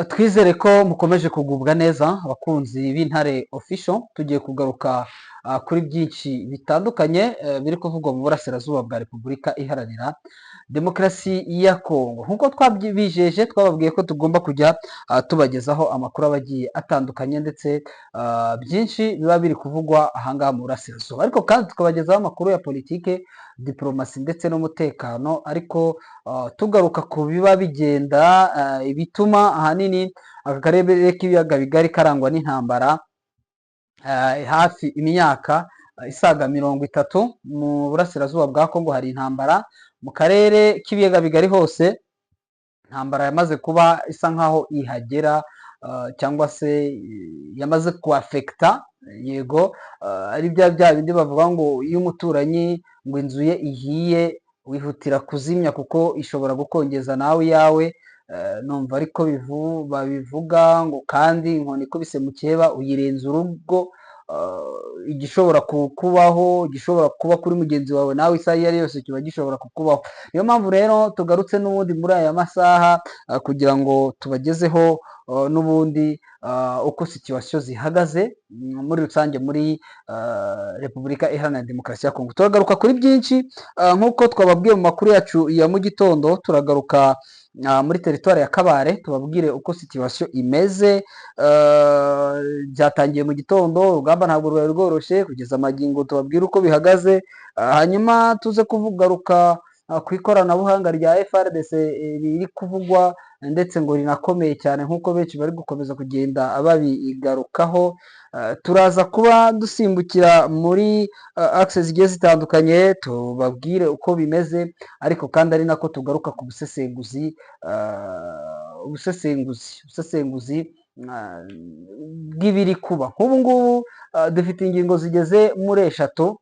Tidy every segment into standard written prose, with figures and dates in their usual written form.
Twizere ko mukomeje kugubwa neza abakunzi b'Intare Official. Tugiye kugaruka kuri byinshi bitandukanye biri kuvugwa mu burasirazuba bwa Repubulika Iharanira Demokarasi ya Kongo. Nk'uko twabyibijeje, twababwiye ko tugomba kujya tubagezaho amakuru abagiye atandukanye, ndetse byinshi biba biri kuvugwa ahangaha mu burasirazuba, ariko kandi tukabagezaho amakuru ya politike, diplomasi ndetse n'umutekano, ariko tugaruka ku biba bigenda ibituma ahanini aka karere k'ibiyaga bigari karangwa n'intambara hafi imyaka isaga 30 mu burasirazuba bwa Kongo. Hari intambara mu karere k'ibiyaga bigari hose, intambara yamaze kuba isa nkaho ihagera cyangwa se yamaze kuafekta. Yego, ari bya bindi bavuga ngo iyo umuturanyi ngo inzu ye ihiye wihutira kuzimya kuko ishobora gukongeza nawe yawe. Numva ariko babivuga ngo kandi inkoni ikubise mu cyeba uyirenza urugo. Igishobora kukubaho, gishobora kuba kuri mugenzi wawe nawe isaha iyo ari yose kiba gishobora kukubaho. Niyo mpamvu rero tugarutse n'ubundi muri aya masaha kugira ngo tubagezeho n'ubundi uko situation zihagaze muri rusange muri Repubulika Iharanira Demokarasi ya Kongo. Turagaruka kuri byinshi nk'uko twababwiye mu makuru yacu ya mu gitondo. Turagaruka muri teritwari ya Kabare tubabwire uko situation imeze. Byatangiye mu gitondo, urugamba ntabwo rwari rworoshye kugeza amagingo, tubabwire uko bihagaze. Hanyuma tuze kugaruka ku ikoranabuhanga rya FARDC riri kuvugwa ndetse ngo rinakomeye cyane nk'uko benshi bari gukomeza kugenda babigarukaho. Turaza kuba dusimbukira muri access zigiye zitandukanye tubabwire uko bimeze, ariko kandi ari nako tugaruka ku ubusesenguzi bw'ibiri kuba. Nk'ubu ngubu dufite ingingo zigeze muri 3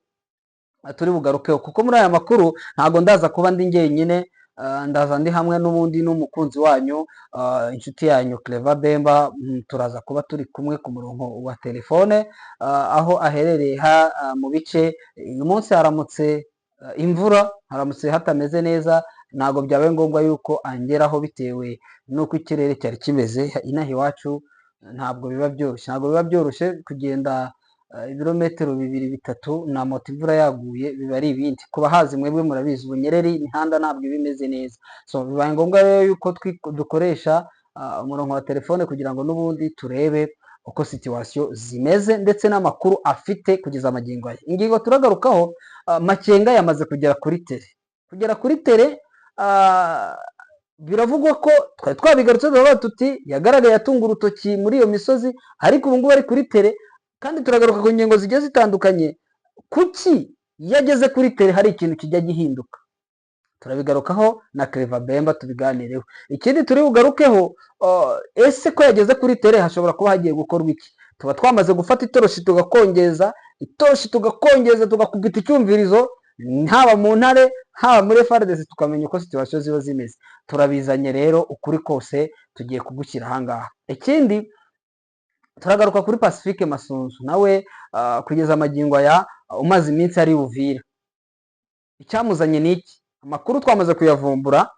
turi bugarukeho, kuko muri aya makuru ntago ndaza kuba ndi njyenyine, ndaza ndi hamwe n'ubundi n'umukunzi wanyu, inshuti yanyu Clever Bemba. Turaza kuba turi kumwe ku murongo wa telefone aho aherereye mu bice. Uyu munsi haramutse imvura, haramutse hatameze neza, ntago byabaye ngombwa yuko angeraho bitewe n'uko ikirere cyari kimeze. Inaha iwacu ntabwo biba byoroshye kugenda ibirometero 2-3 na moto imvura yaguye, biba ari ibindi. Kuba hazi mwebwe murabizi ubunyereri imihanda ntabwo ibimeze neza, so bibaye ngombwa rero yuko dukoresha umurongo wa telefone kugira ngo n'ubundi turebe uko situation zimeze ndetse n'amakuru afite kugeza amagingo aya. Ingingo turagarukaho, Makenga yamaze kugera kuri tere. Biravugwa ko twari twabigarutse tuvuga tuti yagaragaye atunga urutoki muri iyo misozi, ariko ubu ngubu ari kuri tere. Kandi turagaruka ku ngingo zigiye zitandukanye, kuki yageze kuri tere hari ikintu kijya gihinduka. Turabigarukaho na Clever Bemba tubiganireho. Ikindi turi bugarukeho, ese ko yageze kuri tere hashobora kuba hagiye gukorwa iki? Tuba twamaze gufata itoroshi tugakongeza tugakubita icyumvirizo, haba mu ntare haba muri FARDC, tukamenya uko situation ziba zimeze. Turabizanye rero ukuri kose tugiye kugushyira ahangaha. Ikindi turagaruka kuri Pacifique Masunzu, nawe kugeza amagingo aya umaze iminsi ari Uvira. Icyamuzanye niki? Amakuru twamaze kuyavumbura,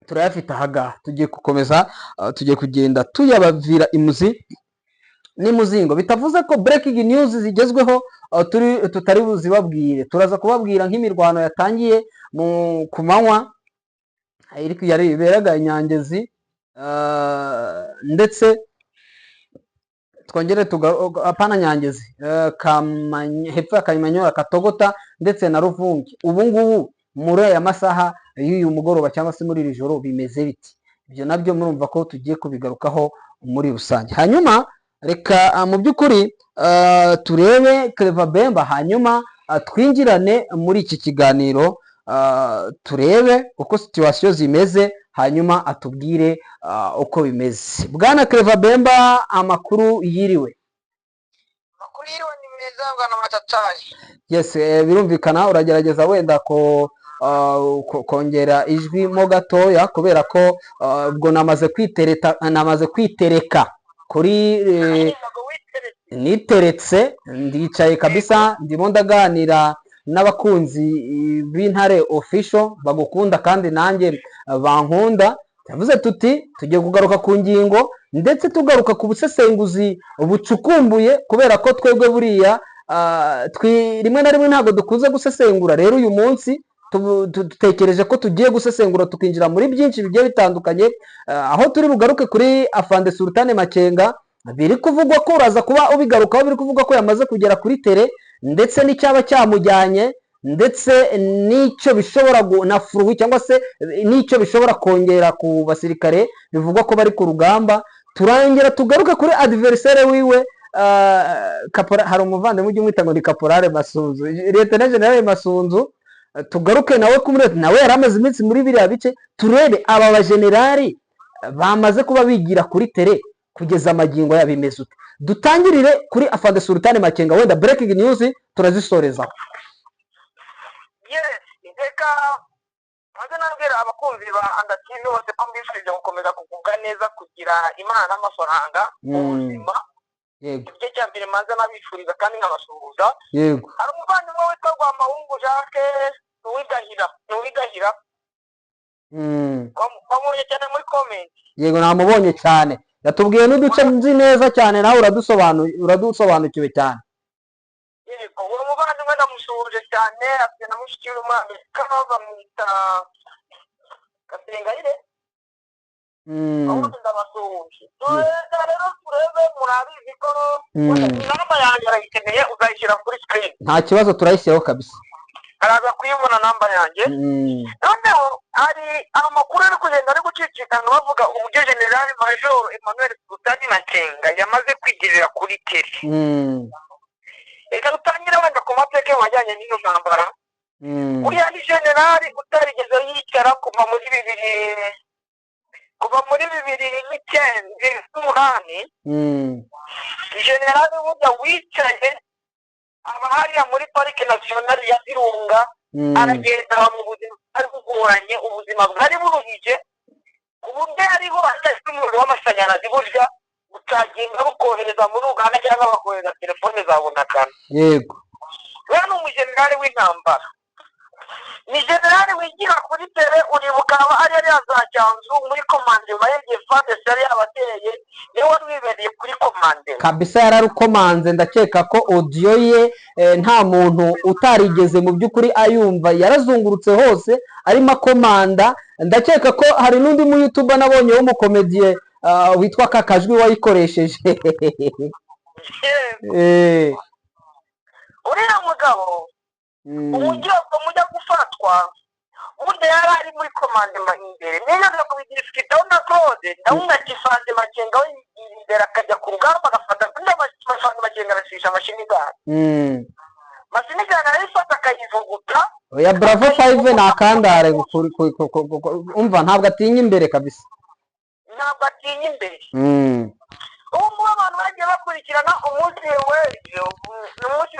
turayafite ahangaha. Tugiye gukomeza tugiye kugenda tuyabavira imuzi n'imuzingo. Bitavuze ko breaking news zigezweho tutari buzibabwire. Turaza kubabwira nk'imirwano yatangiye ku manywa yari iberaga Nyangezi, ndetse twongere apana Nyangezi, hepfo ya Kamanyora, Katogota ndetse na Ruvungi. Ubu ngubu muri aya masaha y'uyu mugoroba cyangwa se muri iri joro bimeze biti? Ibyo nabyo murumva ko tugiye kubigarukaho muri rusange. Hanyuma reka mu by'ukuri turebe Clever Bemba, hanyuma twinjirane muri iki kiganiro, turebe uko situation zimeze, hanyuma atubwire uko bimeze. Bwana Clever Bemba, amakuru yiriwe? Amakuru yiriwe ni meza bwana Matatari. Yes, birumvikana. Uragerageza wenda kongera ijwi mo gatoya, kubera ko ubwo namaze kwitereka kuri niteretse, ndicaye kabisa, ndimo ndaganira n'abakunzi b'Intare Official bagukunda kandi nanjye bankunda. yavuze tuti tugiye kugaruka ku ngingo ndetse tugaruka ku busesenguzi bucukumbuye kubera ko twebwe buriya rimwe na rimwe ntabwo dukunze gusesengura. Rero uyu munsi dutekereje ko tugiye gusesengura tukinjira muri byinshi bigiye bitandukanye, aho turi bugaruke kuri Afande Sultan Makenga. Biri kuvugwa ko uraza kuba ubigarukaho, biri kuvugwa ko yamaze kugera kuri tere ndetse n'icyaba cyamujyanye ndetse n'icyo bishobora na furuhu cyangwa se n'icyo bishobora kongera ku basirikare bivugwa ko bari ku rugamba. Turangera tugaruke kuri adversaire wiwe, hari umuvandimwe ujya umwita ngo ni Kaporale Masunzu, Lieutenant General Masunzu. Tugaruke nawe nawe yari amaze iminsi muri biriya bice, turebe aba bajenerali bamaze kuba bigira kuri tere kugeza amagingo yabimeze ute. Dutangirire kuri Afande Sultan Makenga, wenda breaking news turazisorezaho. Yes, reka maze nabwira abakunzi ba Andatv bose ko mbifurije gukomeza kugubwa neza, kugira Imana n'amafaranga mu buzima. Yego, igice cya mbere maze nabifuriza kandi nkabasuhuza. yego, hari umuvandimwe witwa Rwamahungu Jacques Nuwigahira wamubonye cyane muri comment. yego namubonye cyane, yatubwiye n'uduce nzi neza cyane, nawe uradusobanukiwe cyane. Yego, uwo muvandimwe ndamusuhuje cyane, afite na mushiki we muri Amerika bamwita Gasengayire. Ndabasuhuje. Rero turebe, murabizi ko inama yanjye arayikeneye, uzayishyira kuri screen. Nta kibazo, turayishyiraho kabisa. araza kuyibona namba yanjye. Noneho hari amakuru ari kugenda ari gucicikana bavuga uburyo General Major Emmanuel Sultan Makenga yamaze kwigirira kuri teri. Reka dutangire wenda ku mateka wajyanye n'ino ntambara. Uriya ni generali utarigeze yicara kuva muri 2009. Generali burya wicaye aba hariya muri parike nationale ya Virunga, aragenda mu buzima bwari bugoranye, ubuzima bwari buruhije, uburyo hariho adafite umuriro w'amashanyarazi burya utaginga bukohereza muri Uganda cyangwa bakohereza telefone zabonakana. Yego, rero ni umujenerali w'intambara, ni generali wigira kuri tere. Uribuka ari za Cyanzu muri komande bayegiye fande yari yabateye, niwe wari wibereye kuri komande kabisa, yararukomanze. Ndakeka ko audio ye nta muntu utarigeze mu by'ukuri ayumva, yarazungurutse hose arimo komanda. Ndakeka ko hari n'undi mu YouTube nabonye w'umukomediye witwa Kakajwi wayikoresheje. uriya mugabo uburyo mujya gufatwa ubundi yari ari muri komande imbere. Niyo kubigira ifitaho na Claude ndabona ati Fande Makenga we imbere akajya ku rugamba agafata kuri Fande Makenga arashisha mashini gani. Mashini gani arayifata akayivuguta. Oya, Bravo 5 nakandare umva, ntabwo atinya imbere kabisa, ntabwo atinya imbere. ubu abantu bagiye bakurikirana umunsi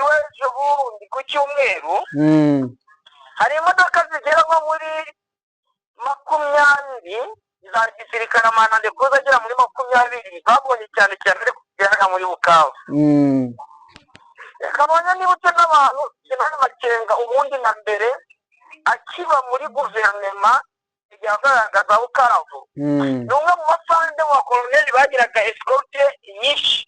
w'ejo bundi ku cyumweru, hari imodoka zigera nko muri 20 za gisirikare, amanande kuza agera muri 20 babonye cyane cyane ari kugera muri Bukavu. Kabonye nibutse n'abantu General Makenga ubundi na mbere akiba muri guverinoma yagaragaza Bukavu, ni umwe mu bafande wa koloneli bagiraga escorte nyinshi.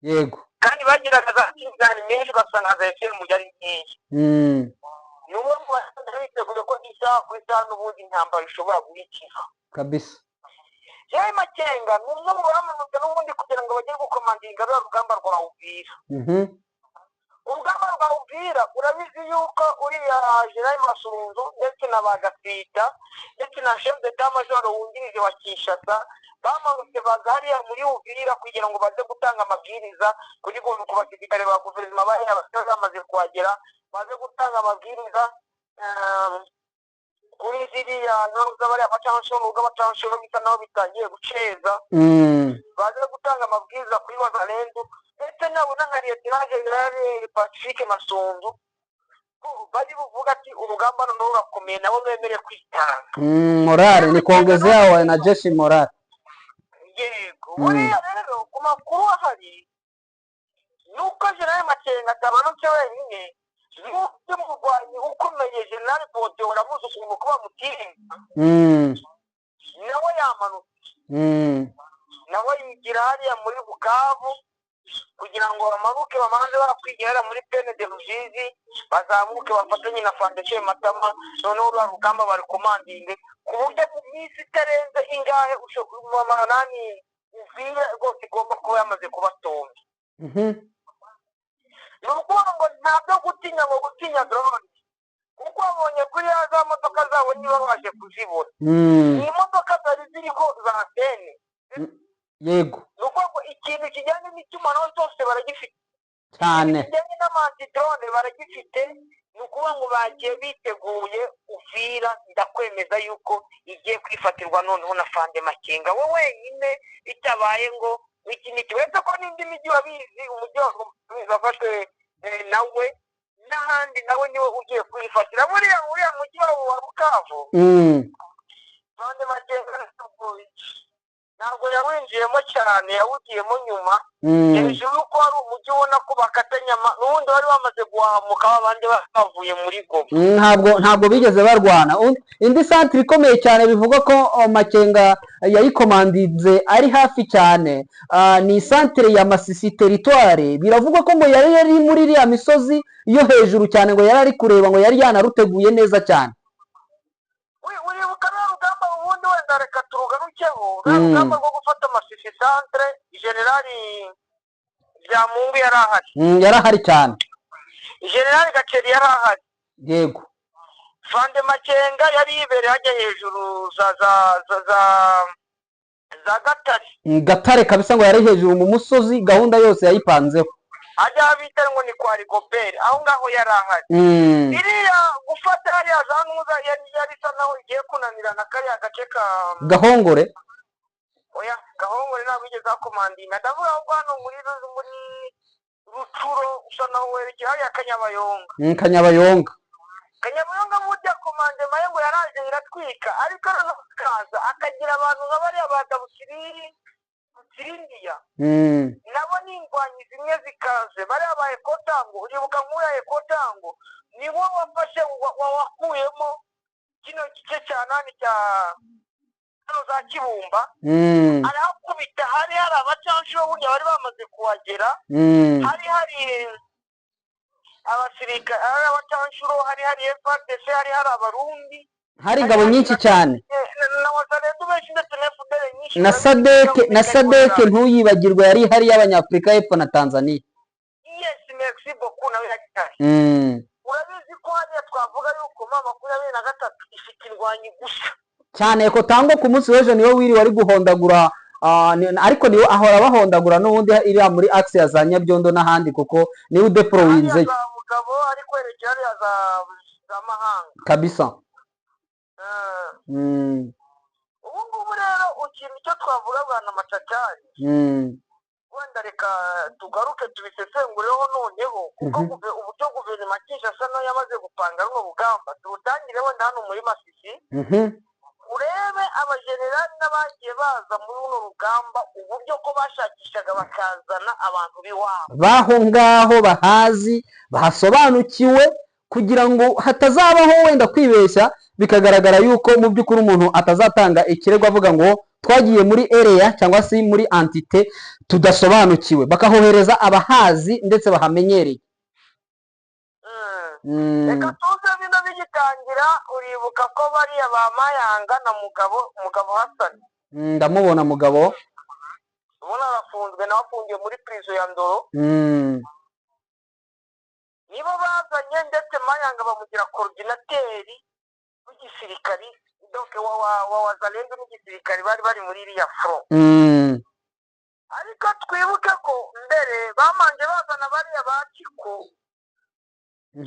yego, kandi bagiraga za kizani nyinshi, basanga za FM yari nyinshi. ni umwe mu bafande biteguye ko isaha ku isaha n'ubundi intambara ishobora guhikira kabisa. General Makenga ni umwe mu bamanutse n'ubundi kugira ngo bajye gukomandinga urugamba rwa Uvira. Urugamba rwa Uvira urabizi yuko uriya General Masunzu ndetse na Bagafita ndetse na chef d'état major wungirije wa Kinshasa bamanutse bagariya muri Uvira kugira ngo baze gutanga amabwiriza kuri ku basirikare ba guverinoma bari bamaze kuhagera, baze gutanga amabwiriza kuri ziriya ntabwo bari abacanshuro ubwo abacanshuro bisa naho bitangiye guceza, baze gutanga amabwiriza kuri Wazalendo ndetse nabona nka Lieutenant General Patrick Masunzu bari buvuga ati urugamba noneho rurakomeye, nabo bemerewe kwitanga. Morale ni kuongeza yao na jeshi morale. Yego, buriya rero ku makuru ahari nuko General Makenga atabanutse wenyine, n'undi murwanyi ukomeye General Bode uramuzi ukuntu kuba mutirinda. nawe yamanutse nawe yigira hariya muri Bukavu kugira ngo bamanuke bamanze bakwigira hariya muri pene de Rusizi bazamuke bafatanye na Fondation Matama noneho uriya rugamba bari komandinge ku buryo mu minsi itarenze ingahe umunani Uvira rwose igomba kuba yamaze kubatomba. Ni ukuvuga ngo ntabyo gutinya ngo gutinya drone kuko wabonye kuri za modoka zabo niba babashe kuzibona ni imodoka zari ziriho za antene. Yego ni ukuvuga ngo ikintu kijyanye n'itumanaho cyose baragifite cyane, kijyanye n'amadrone baragifite. ni ukuvuga ngo bagiye biteguye Uvira ndakwemeza yuko igiye kwifatirwa noneho na Fande Makenga we wenyine bitabaye ngo iki ni kiwetse ko n'indi mijyi wabizi umujyi wafashwe nawe n'ahandi nawe niwe ugiye kwifatira buriya mujyi wa Bukavu. Fande Makenga ntabwo yawinjiyemo cyane yawugiyemo nyuma hejuru yuko hari umujyi ubona ko bakatanya n'ubundi wari bamaze guhamuka abandi bavuye muri Goma. ntabwo bigeze barwana. Indi santire ikomeye cyane bivuga ko Makenga yayikomandinze ari hafi cyane ni santire ya Masisi teritware. Biravugwa ko ngo yari muri iriya misozi yo hejuru cyane, ngo yari ari kureba, ngo yari yanaruteguye neza cyane. uribuka rwa rugamba ubundi wenda reka turugarukeho rwa rugamba rwo gufata Masisi centre generali Byamungu yari ahari cyane, generali Gakeri yari ahari. yego Fande Makenga yari yibereye hajya hejuru za Gatare kabisa, ngo yari hejuru mu musozi, gahunda yose yayipanzeho. hajya bita ngo ni kwa Rigobert aho ngaho yari ahari. iriya gufata hariya za Ntuza yari isa naho igiye kunanirana kariya gace ka Gahongore. oya Gahongore ntabwo igeze akomandinga, ndavuga ahubwo hano muri Rucuro usa naho werekeye hariya Kanyabayonga burya komandema ye ngo yaraje iratwika ariko akaza akagira abantu nka bariya ba Dabusiriri Bukirindiya nabo ni ingwanyi zimwe zikaze bariya ba Ekotango. uribuka nk'uriya Ekotango ni wo wafashe wakuyemo kino gice cya nani cya hano za Kibumba arahakubita. hari abacanshuro burya bari bamaze kuhagera, hari abasirikare, hari abacanshuro, hari FARDC, hari abarundi, hari ingabo nyinshi cyane na wazarendu benshi ndetse na FDL nyinshi na Sadek ntuyibagirwe, yari hari y'Abanyafurika y'Epfo na Tanzania. Yes, merci beaucoup nawe yakitari. Urabizi ko hariya twavuga yuko mama 23 ifite indwanyi gusa cyane ko tango ku munsi w'ejo niwe wiri wari guhondagura, ariko niwe ahora bahondagura n'ubundi iriya muri axe ya za Nyabyondo n'ahandi kuko niwe udeployinze mugabo ari kwerekera hariya za mahanga kabisa. ubu ngubu rero ikintu cyo twavuga bwana Macacari wenda reka tugaruke tubisesengureho noneho kuko uburyo guverinoma Kinshasa nayo yamaze gupanga runo rugamba turutangire wenda hano muri Masisi urebe abajenerali n'abagiye baza muri runo rugamba uburyo ko bashakishaga bakazana abantu b'iwabo baho ngaho bahazi bahasobanukiwe kugira ngo hatazabaho wenda kwibeshya bikagaragara yuko mu by'ukuri umuntu atazatanga ikirego avuga ngo twagiye muri area cyangwa se muri entité tudasobanukiwe, bakahohereza abahazi ndetse bahamenyereye. reka tuze bino bigitangira uribuka ko bariya ba Mayanga na Mugabo Hassan ndamubona Mugabo ubona arafunzwe nawe afungiye muri prison ya Ndoro. nibo bazanye ndetse Mayanga bamugira coordinateri w'igisirikari donc wa Wazalendo n'igisirikari bari muri iriya front. ariko twibuke ko mbere bamanje bazana bariya ba Kiko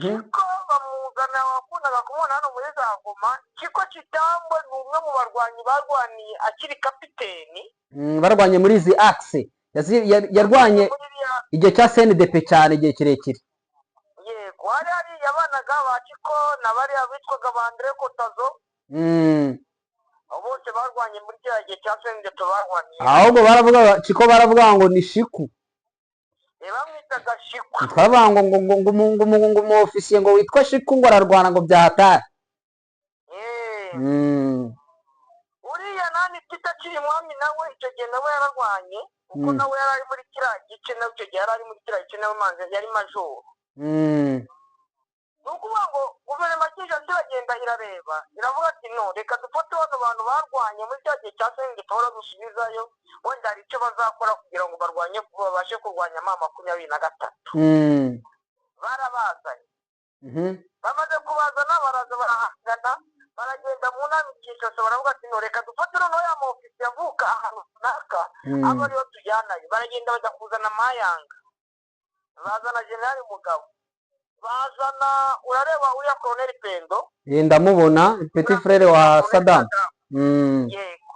Kiko bamuzana wakundaga kumubona hano muri za Goma. Kiko Kitambwe ni umwe mu barwanyi barwaniye akiri kapiteni, barwanye muri izi axe yarwanye igihe cya CNDP cyane igihe kirekire. yego hari yabanaga ba Kiko na bariya bitwaga ba Andre Kotazo bose barwanye muri cya gihe cya CNDP barwaniye. ahubwo baravuga Kiko baravuga ngo ni Shiku, bamwitaga Shiku. twavuga ngo mu ofisiye ngo witwa Shiku ngo ararwana ngo byahatari. uriya kitakiri mwami nawe icyo gihe nawe yararwanye kuko nawe yari ari muri kiriya gice nawe icyo gihe yari ari muri kiriya gice nawe manze yari majoro. ni ukuvuga ngo guverinoma y'ijana iragenda irareba iravuga ati no reka dufate bano bantu barwanye muri cya gihe cya sengi dutora dusubizayo wenda hari icyo bazakora kugira ngo barwanye babashe kurwanya ma 23. barabazanye bamaze kubazana baraza barahangana baragenda mu nama icyiciro baravuga ati no reka dufate noneho ya maofisi yavuka ahantu runaka aba ariyo tujyanayo. baragenda bajya kuzana Mayanga, bazana Generali Mugabo, bazana urareba uriya Colonel Pendo ndamubona petit frere wa Saddam. yego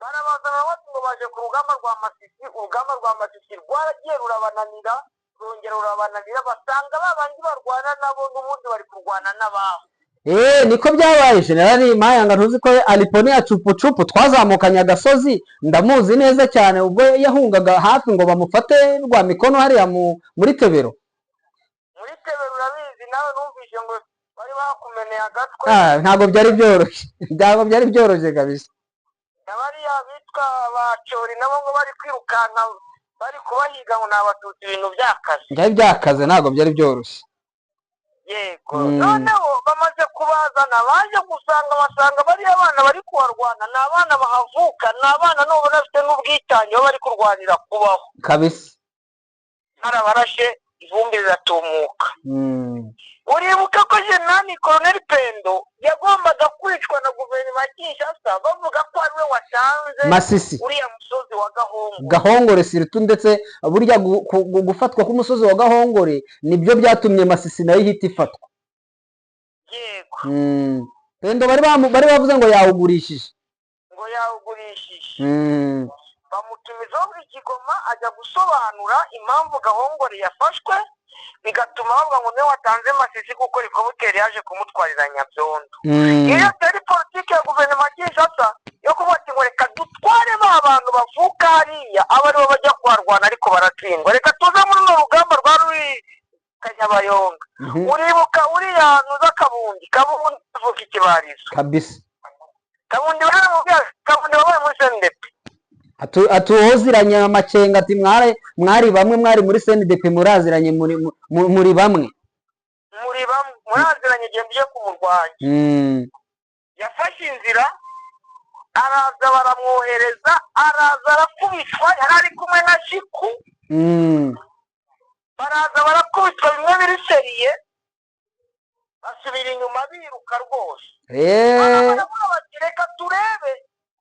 barabazana bati ngo baje ku rugamba rwa Masisi. urugamba rwa Masisi rwaragiye rurabananira rongera rurabananira basanga babandi barwana nabo n'ubundi bari kurwana n'ababo. niko byabaye. Generali Mayanga ntuzi ko Aliponi ya cupu twazamukanye agasozi ndamuzi neza cyane ubwo yahungaga hafi ngo bamufate rwa mikono hariya muri Tebero. muri Tebero urabizi nawe numvise ngo bari bakumeneye agatwe. ntabwo byari byoroshye ntabwo byari byoroshye kabisa. bariya bitwa bacori nabo ngo bari kwirukanka bari kubahiga ngo ni abatutsi ibintu byakaze. byari byakaze ntabwo byari byoroshye. yego noneho bamaze kubazana baje gusanga basanga bariya abana bari kuharwana ni abana bahavuka, ni abana n'ubu bafite n'ubwitange aho bari kurwanira kubaho kabisa. barabarashe ivumbi riratumuka. uribuka ko Generali Colonel Pendo yagombaga kwicwa na guverinoma ya Kinshasa bavuga ko ari we watanze Masisi uriya musozi wa Gahongore siritu, ndetse burya gufatwa k'umusozi wa Gahongore nibyo byatumye Masisi nayo ihita ifatwa. yego Pendo bari bavuze ngo yawugurishije bamutumizaho buri Kigoma ajya gusobanura impamvu Gahongore yafashwe, bigatuma bavuga ngo niwe watanze Masisi kuko Rikobuteri yaje kumutwarira Nyabyondo. iyo yari politiki ya guverinoma ya Kinshasa yo kuvuga ati ngo reka dutware ba bantu bavuka hariya aba aribo bajya kuharwana ariko baratsindwa, reka tuze muri runo rugamba rwa Kanyabayonga. uribuka uriya nuza Kabundi avuka Ikibarizo kabisa. Kabundi wabaye muri CNDP atuhoziranye amakenga ati mwari bamwe mwari muri CNDP muraziranye muri bamwe muraziranye igihe mbiye kumurwanya. yafashe inzira araza baramwohereza araza arakubitwa yari ari kumwe na Shiku. baraza barakubitwa bimwe biriseriye basubira inyuma biruka rwose. baravuga bati reka turebe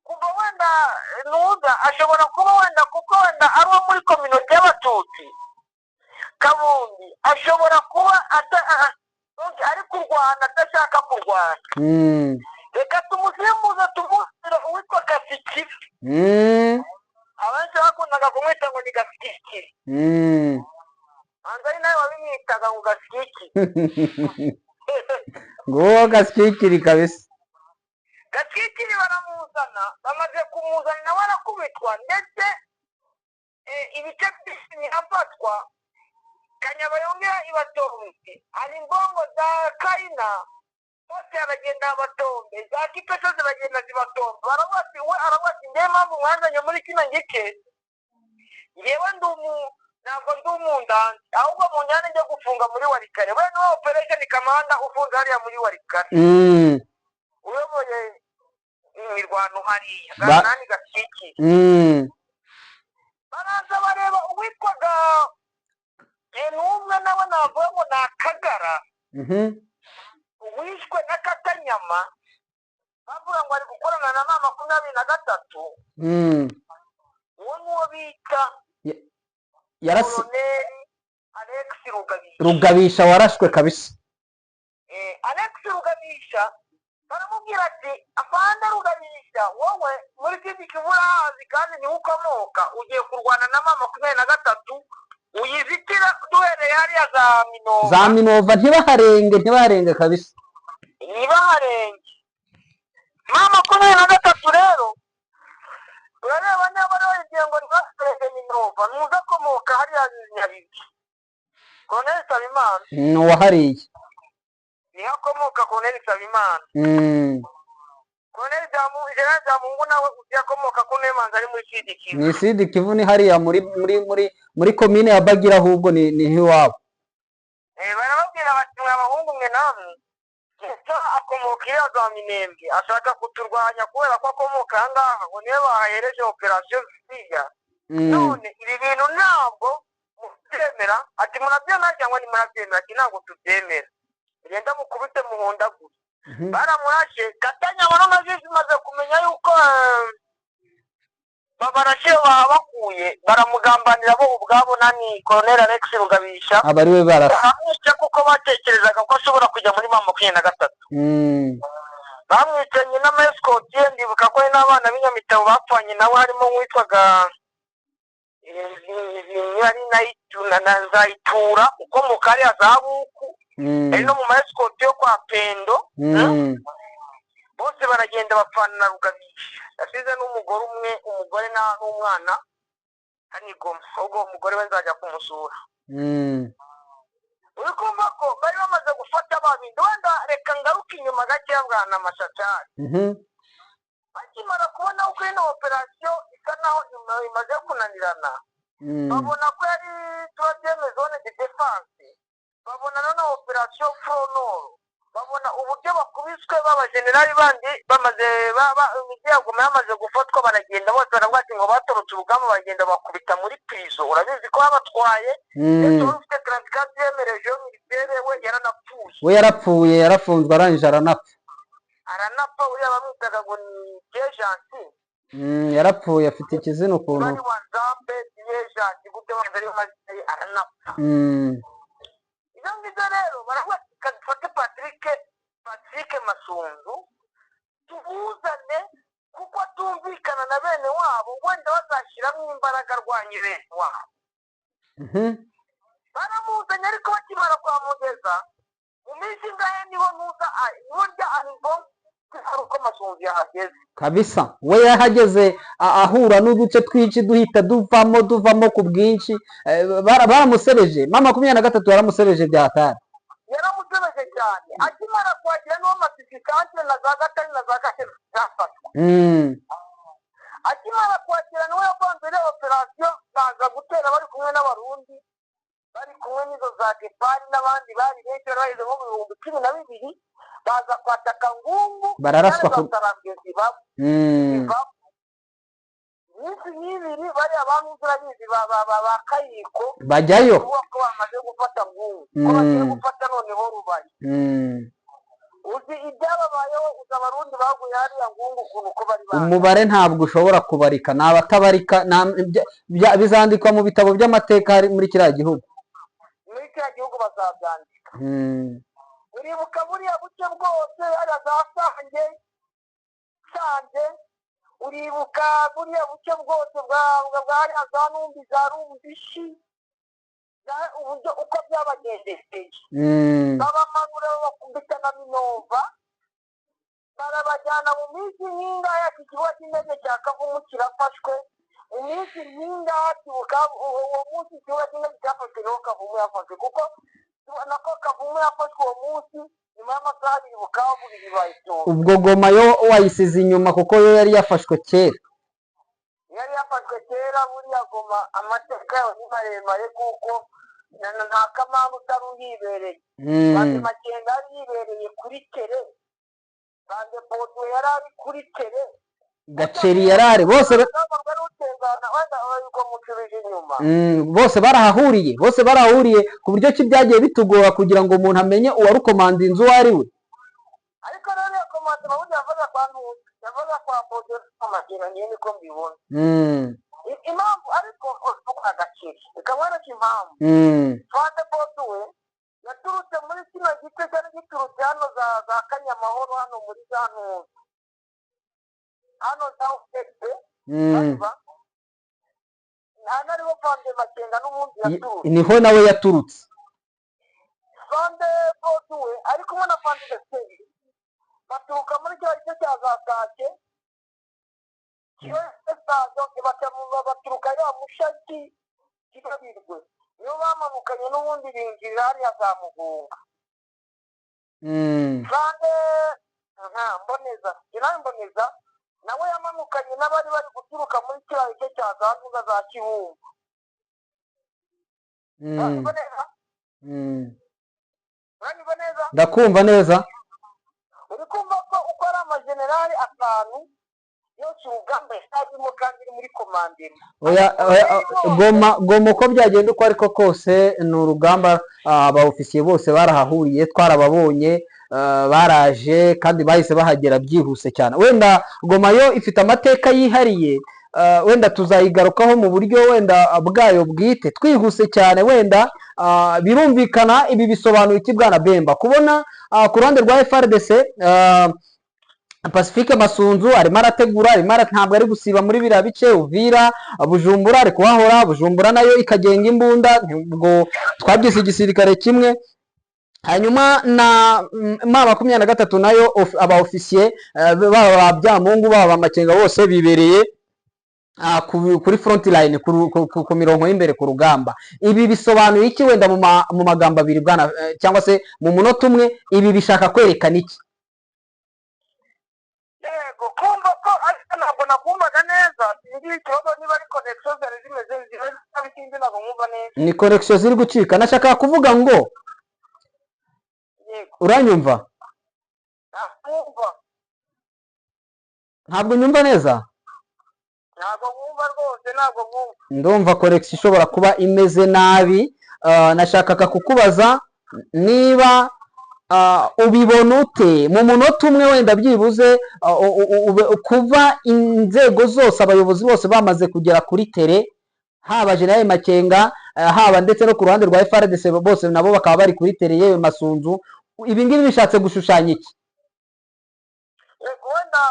kuva wenda nuza ashobora kuba wenda kuko wenda ari uwo muri kominote y'Abatutsi. Kabundi ashobora kuba ari kurwana adashaka kurwana. reka tumusimbuze tumuzire uwitwa Gasikiri. abenshi bakundaga kumwita ngo ni Gasikiri. ari nawe wabimwitaga ngo Gasikiri. nguwo Gasikiri kabisa. Gasikiri baramuzana, bamaze kumuzana nawe arakubitwa ndetse ibice byinshi birafatwa. Kanyabayonga ibatombe hari imbongo za Kaina bose aragenda abatombe, za Kipese zibagenda zibatombe. baravuga ati ngewe mpamvu mwanzanye muri kino gice ngewe ntabwo ndi umundanzi ahubwo mu njyana njya gufunga muri Warikare. we niwe operation kamanda ufunze hariya muri Warikare uyoboye imirwano hariya Ganani Gasikiri. baraza bareba uwitwaga n'umwe nawe navuga ngo ni Akagara wishwe na Katanyama bavuga ngo ari gukorana na ma 23. uwo niwo bita Colonel Alex Rugabisha warashwe kabisa. Alex Rugabisha baramubwira ati afande Rugabisha wowe muri kindi kiburazi kandi ni ukomoka ugiye kurwana na ma 23 uyizitira duhereye hariya za Minova ntibaharenge kabisa. ntibaharenge ma 23 rero urareba niba rero igihe ngo ntibaharenge Minova nuza komoka hariya Nyabibi. Colonel Sabimana wahariye niho akomoka Colonel Sabimana. Colonel General Byamungu nawe yakomoka ku Nemanzi ari muri Sud Kivu. Ni Sud Kivu ni hariya muri komine ya Bagira, ahubwo ni iwabo. Barababwira bati mwa bahungu mwe namwe akomoka iriya za Minembwe ashaka kuturwanya kubera ko akomoka aha ngaha ngo niwe bahahereje operasiyo ziriya. None ibi bintu ntabwo mubyemera, ati murabyemera cyangwa ntimurabyemera? Ati ntabwo tubyemera, genda mukubite muhondagure. Baramurashe Gatanya baramaze zimaze kumenya yuko babarashe babakuye, baramugambanira bo ubwabo nani Colonel Alex Rugabisha abari we baramwica kuko batekerezaga ko ashobora kujya muri M23. Bamwicanye n'amascoti, ndibuka ko n'abana b'Inyamitabo bapfanye nawe harimo witwaga yari Nzayitura uko mu kariya za Buku, ari no mu mascoti yo kwa Pendo. Bose baragenda bapfana na Rugabisha, yasize n'umugore umwe, umugore n'umwana hano i Goma, ubwo umugore we nzajya kumusura. Uri kumva ko bari bamaze gufata babindi. Wenda reka ngaruke inyuma gakeya bwana Mashachari. Bakimara kubona uko ino operasiyo isa naho imaze kunanirana, babona ko yari troisième zone de défense, babona none operasiyo Front Nord, babona uburyo bakubiswe b'abajenerali bandi bamaze imijyi ya Goma yamaze gufatwa, baragenda bose baravuga ati ngo batorotse urugamba, bagenda bakubita muri prison. Urabizi ko babatwaye ndetse ufite 34 yemereje yo militaire we yaranapfuye. We yarafunzwe arangije aranapfa. Uriya bamwitaga ngo ni Dejanti. Yarapfuye afite ikizina ukuntu bari wanzambe Dejanti gute wanzari maze aranapfa. Ibyo ngibyo rero baravuga dufate Patrick Masunzu tubuzane kuko atumvikana na bene wabo, wenda bazashyiramo imbaraga arwanye bene wabo. Baramuzanye ariko bakimara kwamugeza mu minsi ngahe niho nuza burya aribo hari uko Masunzu yahageze kabisa. We yahageze ahura n'uduce twinshi duhita duvamo ku bwinshi. Baramusebeje M23 yaramusebeje byatari, yaramusebeje cyane. Akimara kwagira n'uwo masifikante na za Gatari na za Gashe zafatwa. Akimara kwagira n'uwo yapanze ile operasiyo baza gutera bari kumwe n'Abarundi, bari kumwe n'izo za Gepari n'abandi bari benshi baheze mu 12,000, baza kwataka Ngungu bararaswa ku minsi y'ibiri. Bari abantu turabizi ba Kayiko bajyayo ko bamaze gufata Ngungu, ko bagiye gufata noneho Rubaye. Uzi ibyababayeho, uzi Abarundi baguye hariya Ngungu ukuntu ko bari umubare ntabwo ushobora kubarika, ni abatabarika. Bizandikwa mu bitabo by'amateka muri kiriya gihugu, bazabyandika. Uribuka buriya buce bwose hariya za Sange, uribuka buriya buce bwose bwa hariya za Numbi, za Rumbishi, uburyo uko byabagendekeye. Babamanura bakubita na Minova, barabajyana mu minsi nk'ingahe ikibuga cy'indege cya Kavumu kirafashwe. Mu minsi nk'ingahe uwo munsi ikibuga cy'indege cyafashwe niho Kavumu yafashwe, kuko nako Kavumu yafashwe uwo munsi nyuma y'amasaha 2 Bukavu bibaye icyuma. ubwo Goma yo wayisize inyuma kuko yo yari yafashwe kera. Buriya Goma amateka yayo ni maremare kuko nta kamana utari uhibereye. Bandi Makenga yari yibereye kuri tere, Bande Bodo yari ari kuri tere, Gaceri yarari, bose barahahuriye ku buryo ki byagiye bitugora kugira ngo umuntu amenye uwarukomanda inzu uwo ari we. Ariko rero komanda babuze yavuga kwa Ntuzi, yavuga kwa Bodo Makenga, niyo niko mbibona. Impamvu ariko uko Gaceri ikamwana cy'impamvu Bande Bodo we yaturutse muri kino gice cyari giturutse hano za Kanyamahoro, hano muri za Ntuzi, hano za ufite hano ariho Bande Makenga n'ubundi yaturutse, niho nawe yaturutse. Bande Bodo we ari kumwe na Bande Gaceri baturuka muri cyo gice cya za Sake, baturuka ya Mushaki kigabirwe, niyo bamanukanye n'ubundi binjirira hariya za Mugunga. Mboneza General Mboneza nawe yamanukanye n'abari bari guturuka muri kiriya gice cya za Nduga za Kibumba. Uranyumva neza? Uranyumva neza? ndakumva neza. Uri kumva ko uko ari amajenerali atanu yose urugamba yarimo kandi iri muri komandema. Goma uko byagenda uko ariko kose ni urugamba, aba ofisiye bose barahahuriye, twarababonye, baraje kandi bahise bahagera byihuse cyane. Wenda Goma yo ifite amateka yihariye, wenda tuzayigarukaho mu buryo wenda bwayo bwite twihuse cyane. Wenda birumvikana ibi bisobanura iki bwana Bemba, kubona ku ruhande rwa FARDC Pacifique Masunzu arimo arategura, ntabwo ari gusiba muri biriya bice Uvira, Bujumbura ari kuhahora, Bujumbura nayo ikagenga imbunda, ubwo twabyise igisirikare kimwe. Hanyuma na M23 nayo aba ofisiye baba Byamungu baba Makenga bose bibereye kuri front line, ku mirongo y'imbere ku rugamba. Ibi bisobanuye iki wenda mu magambo abiri bwana, cyangwa se mu munota umwe, ibi bishaka kwerekana iki? Yego, kumva ko ariko ntabwo nakumvaga neza, sinzi ikibazo niba ari connection zari zimeze zibindi ntabwo nkumva neza. Ni connection ziri gucika. Nashaka kuvuga ngo Yego. Uranyumva? Nakumva. Ntabwo nyumva neza? Ntabwo nkumva rwose, ntabwo nkumva. Ndumva connection ishobora kuba imeze nabi. Nashakaga kukubaza niba ubibona ute mu munota umwe wenda byibuze, kuva inzego zose abayobozi bose bamaze kugera kuri tere, haba General Makenga, haba ndetse no ku ruhande rwa FARDC bose nabo bakaba bari kuri tere, yewe Masunzu. Ibi ngibi bishatse gushushanya iki? Yego, wenda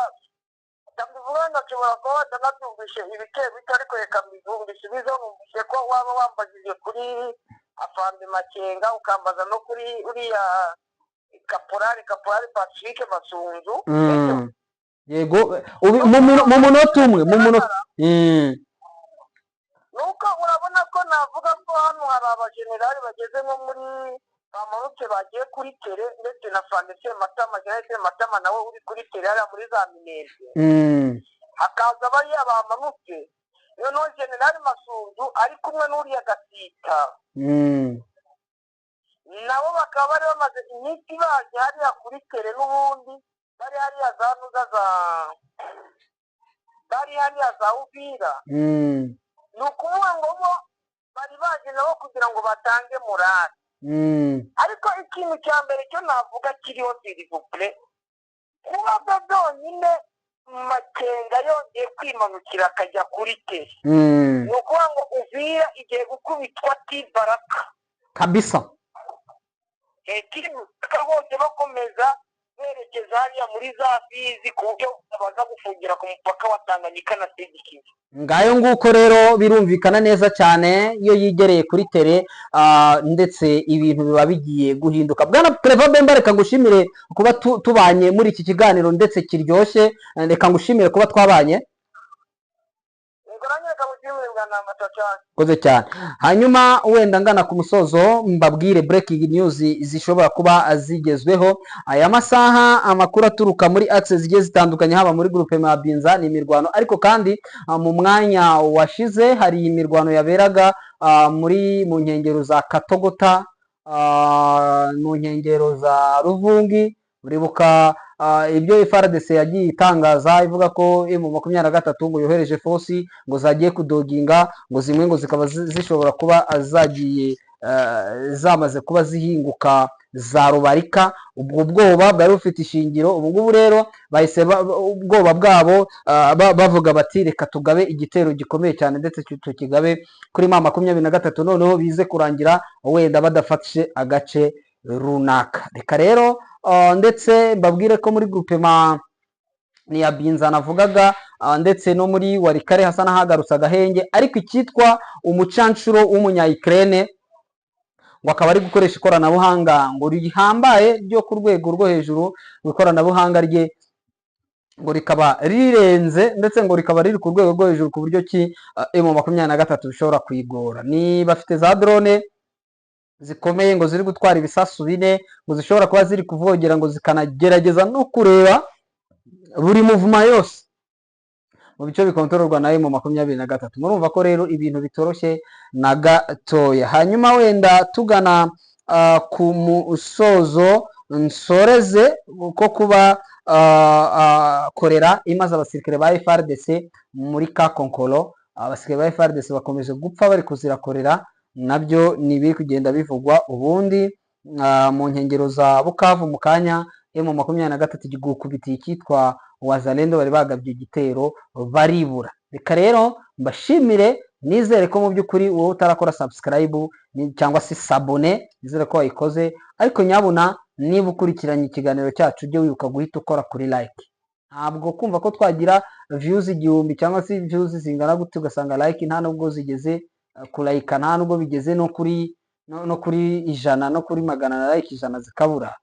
ndabivuga ndashobora kuba watanabyumvishe ibice bito, ariko reka mbivumbishe numvise ko waba wambajije kuri Afande Makenga ukambaza no kuri uriya Kaporali Pacifique Masunzu. Yego, mu munota umwe, mu munota. Nuko urabona ko navuga ko hano hari abajenerali bageze nko muri bamanutse bagiye kuri tere, ndetse na Fande Sematama, General Sematama nawe uri kuri tere hariya muri za Minembwe. Hakaza bariya bamanutse, noneho General Masunzu ari kumwe n'uriya Gasita. Nabo bakaba bari bamaze iminsi baje hariya kuri tere, n'ubundi bari hariya za Nduga bari hariya za Uvira. Ni ukuvuga ngo bo bari baje nabo kugira ngo batange morale. Ariko ikintu cya mbere cyo navuga kiriho sirivupure, kuba byo byonyine Makenga yongeye kwimanukira akajya kuri tere, ni ukuvuga ngo Uvira igiye gukubitwa Tibaraka kabisa. Tibaraka bose bakomeza berekeza hariya muri za Fizi, ku buryo baza gufungira ku mupaka wa Tanganyika na Segikivu. Ngayo nguko rero birumvikana neza cyane iyo yigereye kuri tere, ndetse ibintu biba bigiye guhinduka. Bwana Claver Bemba, reka ngushimire kuba tubanye muri iki kiganiro ndetse kiryoshye, reka ngushimire kuba twabanye. Koze cyane. Hanyuma wenda ngana ku musozo, mbabwire breaking news zishobora kuba zigezweho aya masaha. Amakuru aturuka muri access zigiye zitandukanye, haba muri groupe Mabinza ni imirwano, ariko kandi mu mwanya washize hari imirwano yaberaga mu nkengero za Katogota, mu nkengero za Ruvungi. Uribuka ibyo FARDC yagiye itangaza ivuga ko M23 ngo yohereje fosi ngo zagiye kudoginga, ngo zimwe ngo zikaba zishobora kuba zagiye zamaze kuba zihinguka za Rubarika. Ubwo bwoba bwari bufite ishingiro. Ubu ngubu rero bahise ubwoba bwabo bavuga bati reka tugabe igitero gikomeye cyane, ndetse tukigabe kuri M23, noneho bize kurangira wenda badafatishe agace runaka. Reka rero ndetse mbabwire ko muri groupe ni ya Binza navugaga, ndetse no muri Warikare hasa n'ahagarutse agahenge, ariko icyitwa umucanshuro w'umunya Ukraine ngo akaba ari gukoresha ikoranabuhanga ngo rihambaye ryo ku rwego rwo hejuru. Ikoranabuhanga rye ngo rikaba rirenze, ndetse ngo rikaba riri ku rwego rwo hejuru ku buryo ki M23 bishobora kwigora. Ni bafite za drone zikomeye ngo ziri gutwara ibisasu bine, ngo zishobora kuba ziri kuvogera, ngo zikanagerageza no kureba buri muvuma yose mu bice bikontororwa na M23. Murumva ko rero ibintu bitoroshye na gatoya. Hanyuma wenda tugana ku musozo, nsoreze ko kuba korera imaze abasirikare ba FARDC muri Kakonkolo. Abasirikare ba FARDC bakomeje gupfa bari kuzirakorera, nabyo ni biri kugenda bivugwa. Ubundi mu nkengero za Bukavu mu kanya M23 gukubitiye icyitwa Wazalendo, bari bagabye igitero baribura. Reka rero mbashimire, nizere ko mu by'ukuri wowe utarakora subscribe cyangwa se sabone, nizere ko wayikoze, ariko nyabuna niba ukurikiranye ikiganiro cyacu ujye wibuka guhita ukora kuri like. Ntabwo kumva ko twagira views 1000 cyangwa se views zingana gute ugasanga like nta nubwo zigeze kulayika, nta nubwo bigeze no kuri 100 no kuri 100 na like 100 zikabura.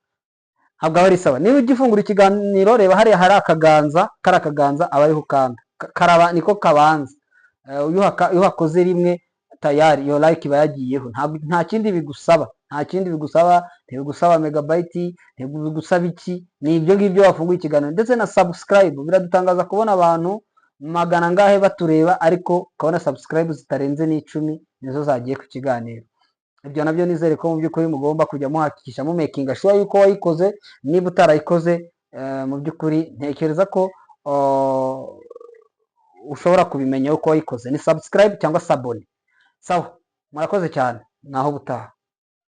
Ntabwo aba ari sawa. Niba ugifungura ikiganiro, reba hariya hari akaganza, kari akaganza aba ariho ukanda, karaba niko kabanza. Iyo hakoze rimwe tayari iyo like iba yagiyeho. Nta kindi bigusaba, ntibigusaba megabyte, ntibigusaba iki, ni ibyo ngibyo wafunguye ikiganiro. Ndetse na subscribe, biradutangaza kubona abantu magana ngahe batureba, ariko ukabona subscribe zitarenze n'10 nizo zagiye ku kiganiro. Ibyo nabyo nizere ko mu by'ukuri mugomba kujya muhakikisha mu making sure yuko wayikoze. Niba utarayikoze, mu by'ukuri ntekereza ko ushobora kubimenya uko wayikoze. Ni subscribe cyangwa sabone. Sawa, murakoze cyane, naho butaha.